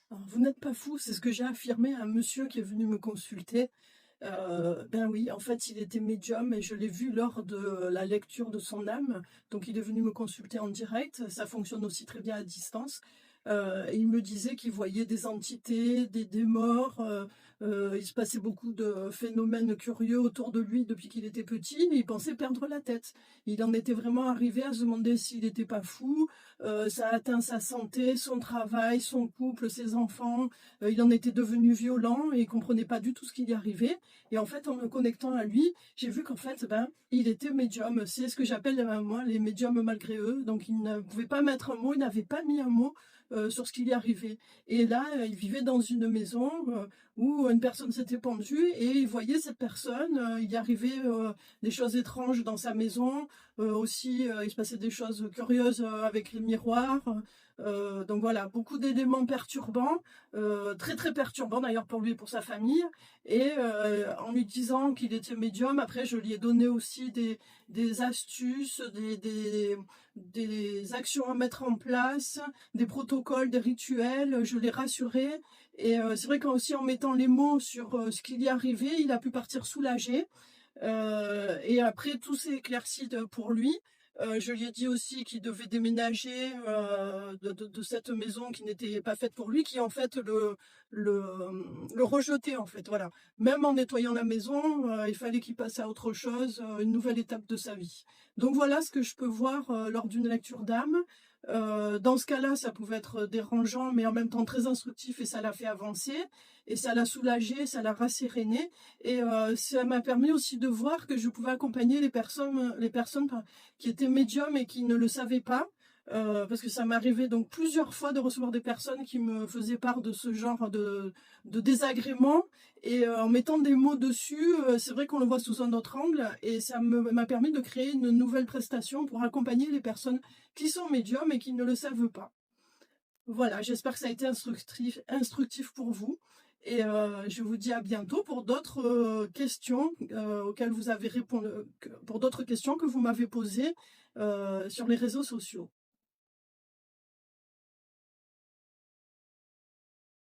Alors, vous n'êtes pas fou, c'est ce que j'ai affirmé à un monsieur qui est venu me consulter. Ben oui, en fait, il était médium et je l'ai vu lors de la lecture de son âme. Donc, il est venu me consulter en direct. Ça fonctionne aussi très bien à distance. Et il me disait qu'il voyait des entités, des morts. Il se passait beaucoup de phénomènes curieux autour de lui depuis qu'il était petit. Il pensait perdre la tête. Il en était vraiment arrivé à se demander s'il n'était pas fou. Ça a atteint sa santé, son travail, son couple, ses enfants. Il en était devenu violent et il comprenait pas du tout ce qui lui arrivait. Et en fait, en me connectant à lui, j'ai vu qu'en fait, ben, il était médium. C'est ce que j'appelle, moi, les médiums malgré eux. Donc, il ne pouvait pas mettre un mot, il n'avait pas mis un mot sur ce qui lui arrivait. Et là, il vivait dans une maison où une personne s'était pendue et il voyait cette personne. Il y arrivait des choses étranges dans sa maison. Aussi, il se passait des choses curieuses avec les miroirs. Donc voilà, beaucoup d'éléments perturbants, très très perturbants d'ailleurs pour lui et pour sa famille. Et en lui disant qu'il était médium, après je lui ai donné aussi des astuces, des actions à mettre en place, des protocoles, des rituels, je l'ai rassuré. Et c'est vrai qu'aussi en mettant les mots sur ce qui lui est arrivé, il a pu partir soulagé. Et après tout s'est éclairci pour lui. Je lui ai dit aussi qu'il devait déménager de cette maison qui n'était pas faite pour lui, qui en fait le, le rejetait en fait. Voilà. Même en nettoyant la maison, il fallait qu'il passe à autre chose, une nouvelle étape de sa vie. Donc voilà ce que je peux voir lors d'une lecture d'âme. Dans ce cas-là, ça pouvait être dérangeant, mais en même temps très instructif et ça l'a fait avancer. Et ça l'a soulagé, ça l'a rasséréné. Et ça m'a permis aussi de voir que je pouvais accompagner les personnes qui étaient médiums et qui ne le savaient pas. Parce que ça m'arrivait donc plusieurs fois de recevoir des personnes qui me faisaient part de ce genre de désagréments. Et en mettant des mots dessus, c'est vrai qu'on le voit sous un autre angle. Et ça m'a permis de créer une nouvelle prestation pour accompagner les personnes qui sont médiums et qui ne le savent pas. Voilà, j'espère que ça a été instructif pour vous. Et je vous dis à bientôt pour d'autres questions auxquelles vous avez répondu, pour d'autres questions que vous m'avez posées sur les réseaux sociaux.